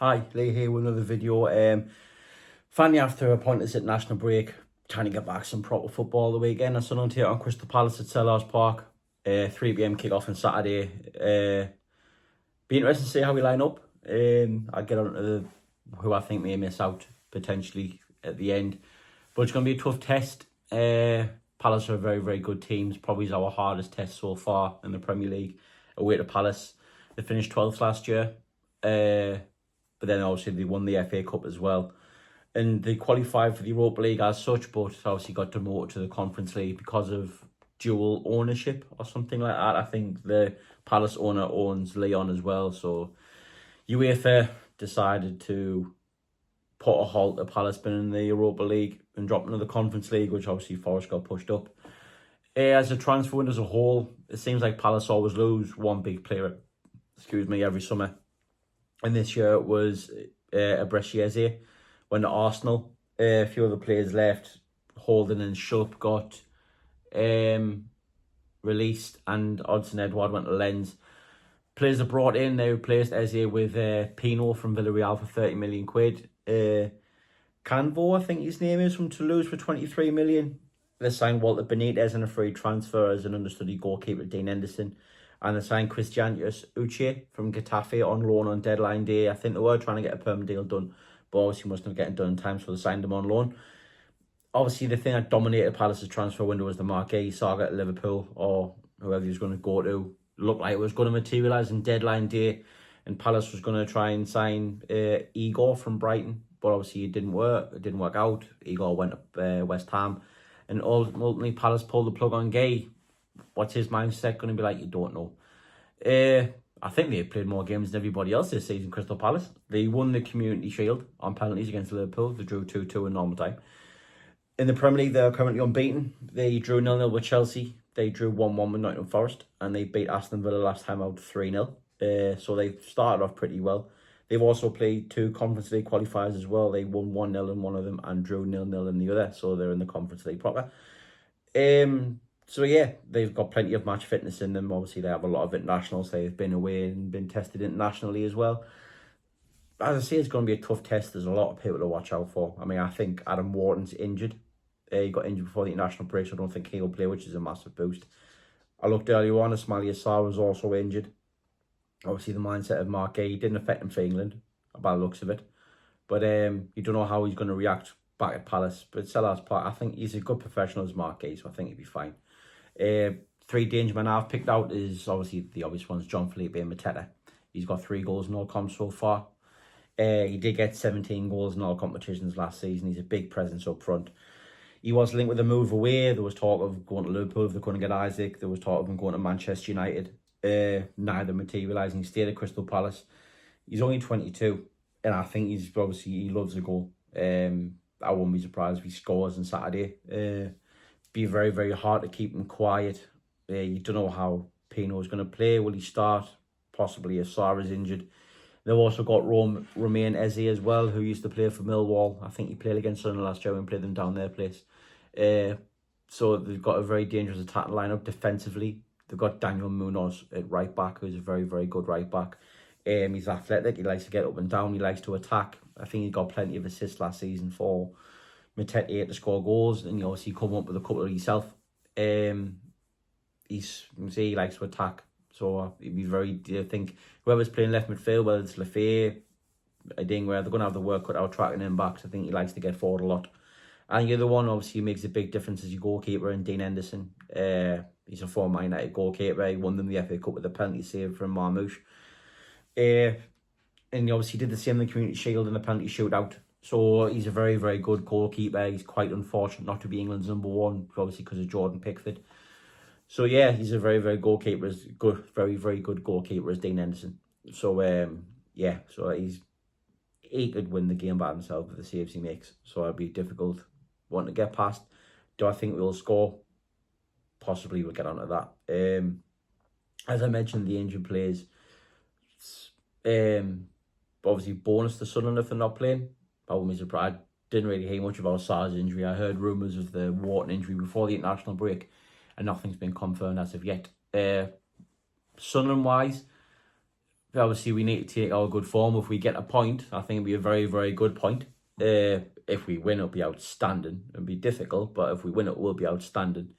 Hi, Lee here with another video. Finally, after a pointless international break, trying to get back some proper football the weekend. I Sunderland here on Crystal Palace at Selhurst Park. 3 p.m. kick-off on Saturday. Be interesting to see how we line up. I'll get on to who I think may miss out potentially at the end. But it's going to be a tough test. Palace are a very, very good team. It's probably our hardest test so far in the Premier League. Away to Palace. They finished 12th last year. But then obviously they won the FA Cup as well. And they qualified for the Europa League as such, but obviously got demoted to the Conference League because of dual ownership or something like that. I think the Palace owner owns Lyon as well. So UEFA decided to put a halt to Palace being in the Europa League and drop into the Conference League, which obviously Forest got pushed up. As a transfer window as a whole, it seems like Palace always lose one big player, every summer. And this year it was Abrechiese. Went to Arsenal. A few other players left. Holden and Schlupp got released, and Odson Edouard went to Lens. Players are brought in. They replaced Eze with Pino from Villarreal for 30 million quid. Canvo, I think his name is, from Toulouse for 23 million. They signed Walter Benitez in a free transfer as an understudy goalkeeper, Dean Henderson. And they signed Christianus Uche from Getafe on loan on deadline day. I think they were trying to get a permanent deal done, but obviously mustn't get it done in time, so they signed him on loan. Obviously, the thing that dominated Palace's transfer window was the Marquez saga at Liverpool, or whoever he was going to go to. Looked like it was going to materialise on deadline day, and Palace was going to try and sign Igor from Brighton, but obviously it didn't work. It didn't work out. Igor went up West Ham, and ultimately Palace pulled the plug on Gay. What's his mindset going to be like? You don't know. I think they played more games than everybody else this season, Crystal Palace. They won the Community Shield on penalties against Liverpool. They drew 2-2 in normal time. In the Premier League, they're currently unbeaten. They drew 0-0 with Chelsea. They drew 1-1 with Nottingham Forest. And they beat Aston Villa last time out 3-0. So they've started off pretty well. They've also played 2 Conference League qualifiers as well. They won 1-0 in one of them and drew 0-0 in the other. So they're in the Conference League proper. So yeah, they've got plenty of match fitness in them. Obviously, they have a lot of internationals. They've been away and been tested internationally as well. As I say, it's going to be a tough test. There's a lot of people to watch out for. I mean, I think Adam Wharton's injured. He got injured before the international break, so I don't think he'll play, which is a massive boost. I looked earlier on, Ismaila Sarr was also injured. Obviously, the mindset of Mark Gay didn't affect him for England, by the looks of it. But you don't know how he's going to react back at Palace. But Selhurst Park, I think he's a good professional as Mark Gay, so I think he'll be fine. 3 danger men I've picked out is obviously the obvious ones, John Felipe and Mateta. He's got 3 goals in all comps so far. He did get 17 goals in all competitions last season. He's a big presence up front. He was linked with a move away. There was talk of going to Liverpool if they couldn't get Isaac. There was talk of him going to Manchester United. Neither materialising. He stayed at Crystal Palace. He's only 22, and I think he loves a goal. I wouldn't be surprised if he scores on Saturday. Be very, very hard to keep him quiet. You don't know how Pino is going to play. Will he start? Possibly if Sarr is injured. They've also got Romain Eze as well, who used to play for Millwall. I think he played against Sunderland last year and played them down their place. So they've got a very dangerous attacking lineup defensively. They've got Daniel Munoz at right back, who's a very, very good right back. He's athletic. He likes to get up and down. He likes to attack. I think he got plenty of assists last season for Mateta to score goals, and he obviously come up with a couple of himself. He likes to attack, so he'd be very. I think whoever's playing left midfield, whether it's Lafay, Adingware, they're going to have the work cut out tracking him back. So I think he likes to get forward a lot. And the other one, obviously, who makes a big difference is your goalkeeper, and Dean Henderson. He's a former United goalkeeper. He won them the FA Cup with a penalty save from Marmoush. And he obviously did the same in the Community Shield and the penalty shootout. So he's a very, very good goalkeeper. He's quite unfortunate not to be England's #1, obviously because of Jordan Pickford. So yeah, he's a very, very very good goalkeeper as Dean Henderson. So so he could win the game by himself with the saves he makes. So it'll be difficult one to get past. Do I think we'll score? Possibly. We'll get onto that. As I mentioned, the injured players. Obviously bonus to Sunderland if they're not playing. I wouldn't be surprised. Didn't really hear much about Sarr's injury. I heard rumours of the Wharton injury before the international break, and nothing's been confirmed as of yet. Sunderland wise, obviously we need to take our good form. If we get a point, I think it'll be a very, very good point. If we win, it'll be outstanding. It'll be difficult, but if we win, it will be outstanding.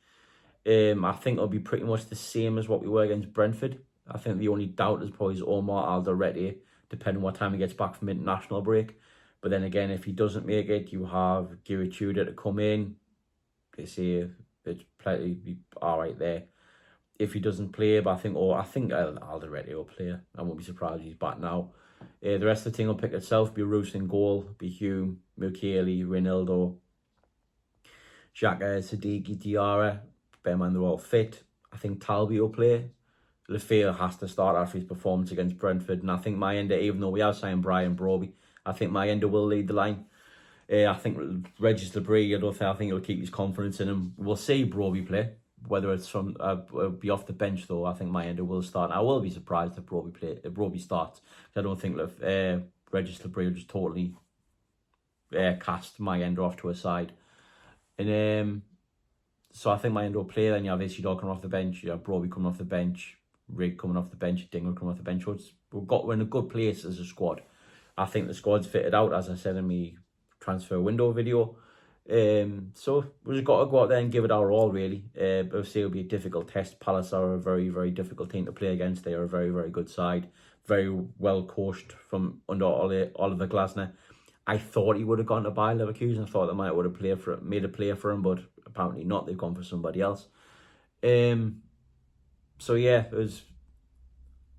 I think it'll be pretty much the same as what we were against Brentford. I think the only doubt is probably Omar Alderete, depending on what time he gets back from international break. But then again, if he doesn't make it, you have Gary Tudor to come in. They say it's plenty all right there. If he doesn't play, but I think Alderete will play. I won't be surprised if he's back now. The rest of the team will pick itself. Be Roos in goal. Be Hume, Mukiele, Ronaldo, Xhaka, Siddiqui, Diarra. Bear in mind they're all fit. I think Talby will play. Lefebvre has to start after his performance against Brentford. And I think Mayenda, even though we have signed Brian Broby, I think Mayenda will lead the line. I think Regis Debris, I think he'll keep his confidence in him. We'll see Broby play. Whether it's from be off the bench though, I think Mayenda will start. I will be surprised if Broby starts. I don't think Regis Debris will just totally cast Mayenda off to a side. And so I think Mayenda will play. Then you have Isidore coming off the bench. You have Broby coming off the bench. Rig coming off the bench. Dingle coming off the bench. So we're in a good place as a squad. I think the squad's fitted out, as I said in my transfer window video. So we just got to go out there and give it our all, really. Obviously, it'll be a difficult test. Palace are a very, very difficult team to play against. They are a very, very good side. Very well coached from under Oliver Glasner. I thought he would have gone to Bayer Leverkusen. I thought they might would have made a play for him, but apparently not. They've gone for somebody else. So yeah,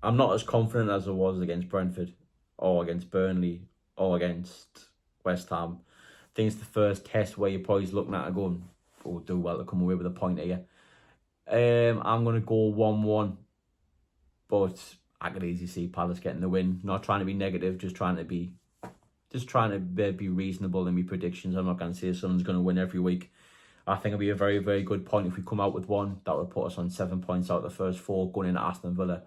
I'm not as confident as I was against Brentford or against Burnley or against West Ham. I think it's the first test where you're probably looking at it going, oh, do well to come away with a point here. I'm going to go 1-1, but I could easily see Palace getting the win. Not trying to be negative, just trying to be reasonable in my predictions. I'm not going to say someone's going to win every week. I think it'll be a very, very good point if we come out with one. That would put us on 7 points out of the first 4 going into Aston Villa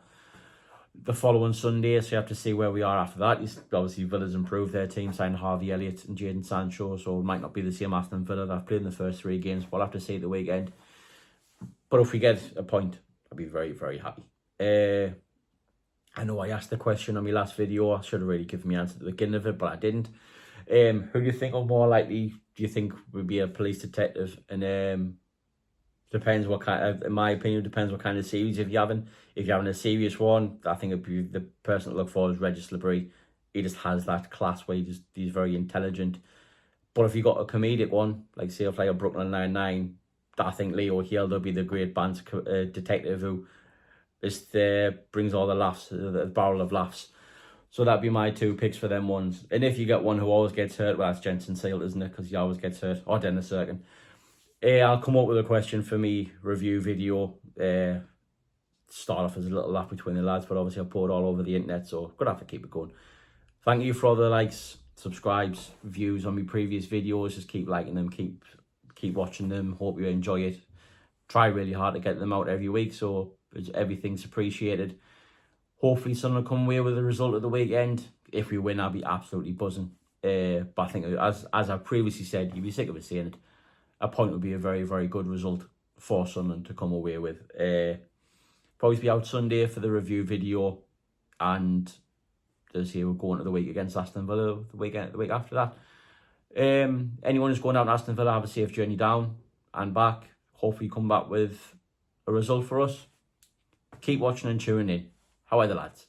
the following Sunday, so you have to see where we are after that. Obviously, Villa's improved their team, signed Harvey Elliott and Jadon Sancho, so it might not be the same Aston Villa that have played in the first 3 games. We'll have to see at the weekend. But if we get a point, I'll be very, very happy. I know I asked the question on my last video. I should have really given my answer at the beginning of it, but I didn't. Who do you think are more likely, do you think would be a police detective? And depends what kind of, in my opinion, depends what kind of series if you're having a serious one. I think it'd be the person to look for is Regis Debris. He just has that class where he's very intelligent. But if you got a comedic one, like say if like a Brooklyn Nine-Nine, I think Leo Hill will be the great band detective who brings all the laughs, the barrel of laughs. So that'd be my 2 picks for them ones. And if you get one who always gets hurt, well, that's Jensen Sealt, isn't it? Because he always gets hurt. Or Dennis Serkin. I'll come up with a question for me review video. Start off as a little laugh between the lads, but obviously I'll put it all over the internet, so I'm gonna have to keep it going. Thank you for all the likes, subscribes, views on my previous videos. Just keep liking them, keep watching them. Hope you enjoy it. Try really hard to get them out every week, so everything's appreciated. Hopefully someone will come away with the result of the weekend. If we win, I'll be absolutely buzzing. But I think, as I previously said, you'd be sick of it saying it, a point would be a very, very good result for Sunderland to come away with. Probably be out Sunday for the review video, and this year we're going to the week against Aston Villa the week after that. Anyone who's going down to Aston Villa, have a safe journey down and back. Hopefully come back with a result for us. Keep watching and tuning in. How are the lads?